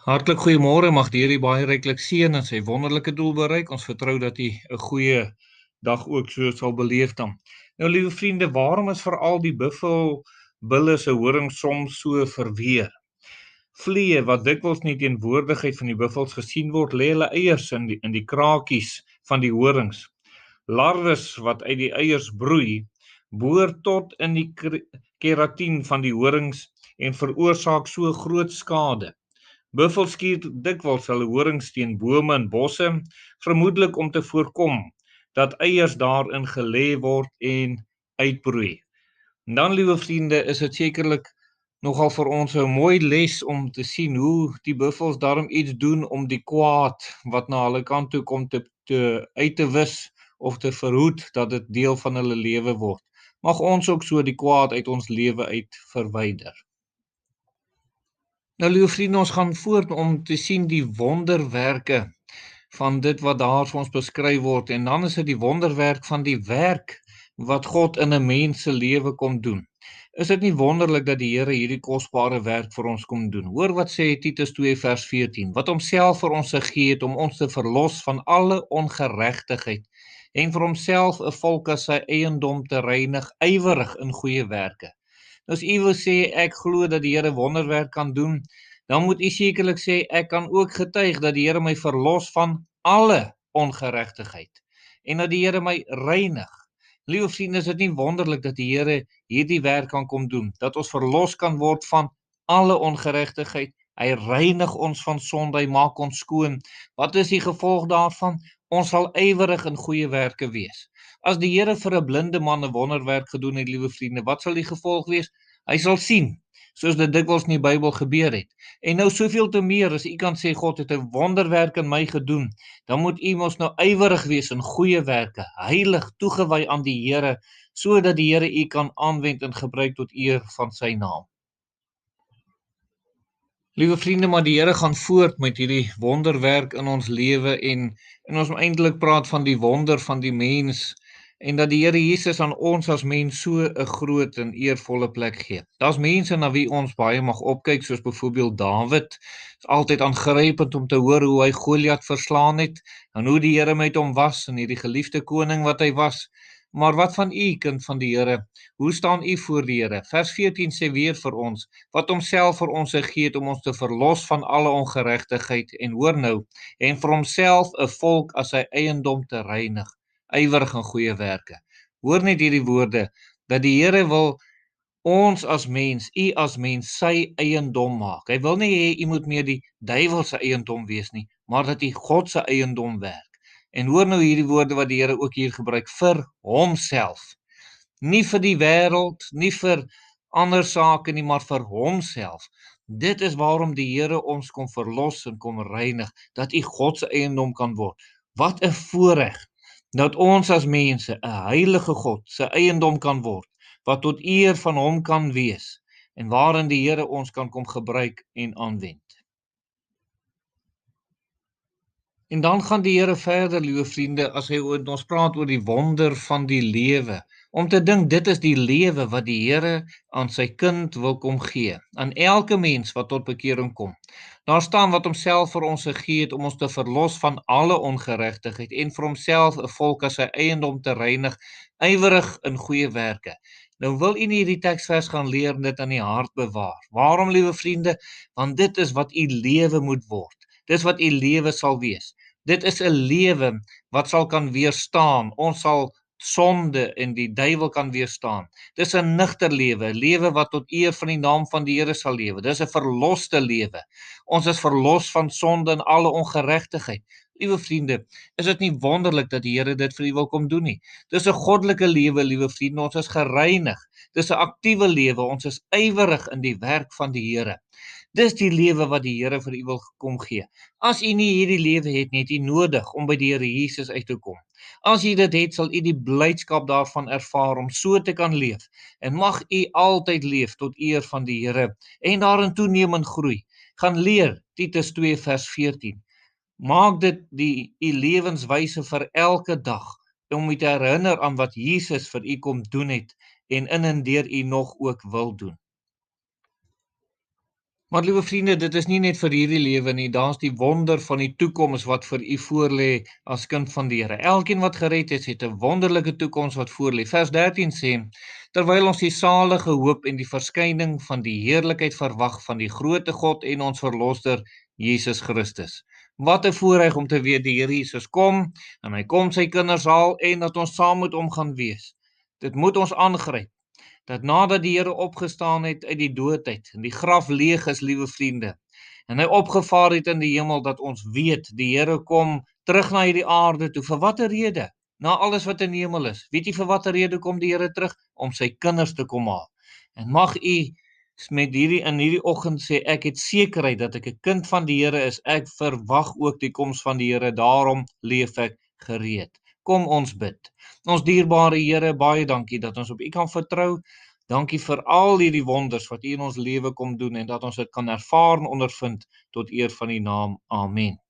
Hartlik goeiemôre, mag die Here u baie ryklik seën en sy wonderlike doel bereik. Ons vertrou dat u 'n goeie dag ook so sal beleef dan. Nou liewe vriende, waarom is veral die buffelbulle se horing soms so verweer? Vliee wat dikwels nie teenwoordigheid van die buffels gesien word, lê hulle eiers in die krakies van die horings. Larwes wat uit die eiers broei, boor tot in die keratin van die horings en veroorsaak so groot skade. Buffels skuur dikwels hulle horings teen bome en bosse, vermoedelik om te voorkom dat eiers daarin gelê word en uitbroei. En dan, liewe vriende, is dit sekerlik nogal vir ons 'n mooi les om te sien hoe die buffels daarom iets doen om die kwaad wat na hulle kant toe kom uit te wis of te verhoed dat dit deel van hulle lewe word. Mag ons ook so die kwaad uit ons lewe uit verwyder. Nou liewe vriende, ons gaan voort om te sien die wonderwerke van dit wat daar vir ons beskryf word, en dan is dit die wonderwerk van die werk wat God in 'n mens se lewe kom doen. Is dit nie wonderlik dat die Here hierdie kosbare werk vir ons kom doen? Hoor wat sê Titus 2 vers 14, wat homself vir ons gegee het om ons te verlos van alle ongeregtigheid en vir homself 'n volk as sy eiendom te reinig, ywerig in goeie werke. Nou as u wil sê ek glo dat die Here wonderwerk kan doen, dan moet u sekerlik sê ek kan ook getuig dat die Here my verlos van alle ongeregtigheid en dat die Here my reinig. Liewe vriende, is dit nie wonderlik dat die Here hierdie werk kan kom doen, dat ons verlos kan word van alle ongeregtigheid. Hy reinig ons van sonde, hy maak ons skoon. Wat is die gevolg daarvan? Ons sal ywerig in goeie werke wees. As die Here vir 'n blinde man 'n wonderwerk gedoen het, liewe vriende, wat sal die gevolg wees? Hy sal sien, soos dit dikwels in die Bybel gebeur het. En nou soveel te meer, as u kan sê God het 'n wonderwerk in my gedoen, dan moet u mos nou ywerig wees in goeie werke, heilig, toegewy aan die Here, sodat die Here u kan aanwend en gebruik tot eer van sy naam. Liewe vriende, maar die Here gaan voort met hierdie wonderwerk in ons lewe en ons moet eintlik praat van die wonder van die mens en dat die Here Jesus aan ons as mens so 'n groot en eervolle plek gee. Daar's mense na wie ons baie mag opkyk, soos byvoorbeeld Dawid. Is altyd aangrypend om te hoor hoe hy Goliat verslaan het en hoe die Here met hom was en hierdie geliefde koning wat hy was. Maar wat van u, kind van die Here? Hoe staan u voor die Here? Vers 14 sê weer vir ons, wat homself vir ons gegee het om ons te verlos van alle ongeregtigheid en hoor nou, en vir homself 'n volk as sy eiendom te reinig, ywerig in goeie werke. Hoor net hierdie woorde, dat die Here wil ons as mens, u as mens, sy eiendom maak. Hy wil nie hê u moet meer die duiwel se eiendom wees nie, maar dat u God se eiendom werk. En hoor nou hierdie woorde wat die Here ook hier gebruik, vir homself. Nie vir die wêreld, nie vir ander sake nie, maar vir homself. Dit is waarom die Here ons kom verlos en kom reinig, dat u God se eiendom kan word. Wat 'n voorreg dat ons as mense 'n heilige God se eiendom kan word, wat tot eer van hom kan wees en waarin die Here ons kan kom gebruik en aanwend. En dan gaan die Here verder, liewe vriende, as hy ons praat oor die wonder van die lewe, om te dink dit is die lewe wat die Here aan sy kind wil kom gee, aan elke mens wat tot bekering kom. Daar staan wat homself vir ons gegee het om ons te verlos van alle ongeregtigheid en vir homself 'n volk as sy eiendom te reinig, ywerig in goeie werke. Nou wil u nie hierdie teksvers gaan leer en dit aan die hart bewaar. Waarom, liewe vriende? Want dit is wat u lewe moet word. Dis wat u lewe sal wees. Dit is 'n lewe wat sal kan weerstaan. Ons sal sonde en die duiwel kan weerstaan. Dis 'n nugter lewe, 'n lewe wat tot eer van die naam van die Here sal lewe. Dis 'n verloste lewe. Ons is verlos van sonde en alle ongeregtigheid. Liewe vriende, is dit nie wonderlik dat die Here dit vir u wil kom doen nie? Dis 'n goddelike lewe, liewe vriende. Ons is gereinig. Dis 'n aktiewe lewe. Ons is ywerig in die werk van die Here. Dis die lewe wat die Here vir u wil kom gee. As u nie hierdie lewe het nie, het u nodig om by die Here Jesus uit te kom. As u dit het, sal u die blydskap daarvan ervaar om so te kan leef. En mag u altyd leef tot eer van die Here en daarin toenemend groei. Gaan leer, Titus 2 vers 14. Maak dit u lewenswyse vir elke dag, om u te herinner aan wat Jesus vir u kom doen het en in en deur u nog ook wil doen. Maar liewe vriende, dit is nie net vir hierdie lewe nie, daar's die wonder van die toekoms wat vir u voorlê as kind van die Here. Elkeen wat gered is, het 'n wonderlike toekoms wat voorlê. Vers 13 sê: Terwyl ons die salige hoop en die verskyning van die heerlikheid verwag van die groote God en ons verlosser Jesus Christus. Wat 'n voorreg om te weet die Here Jesus kom en hy kom sy kinders haal en dat ons saam met hom gaan wees. Dit moet ons aangryp. Dat nadat die Here opgestaan het uit die doodheid en die graf leeg is, liewe vriende, en hy opgevaar het in die hemel, dat ons weet die Here kom terug na hierdie aarde toe. Vir watter rede? Na alles wat in die hemel is. Weet jy vir watter rede kom die Here terug? Om sy kinders te kom haal. En mag u met in hierdie oggend sê, ek het sekerheid dat ek 'n kind van die Here is. Ek verwag ook die koms van die Here, daarom leef ek gereed. Kom ons bid. Ons dierbare Here, baie dankie dat ons op U kan vertrou. Dankie vir al hierdie wonders wat U in ons lewe kom doen en dat ons dit kan ervaar en ondervind tot eer van U naam. Amen.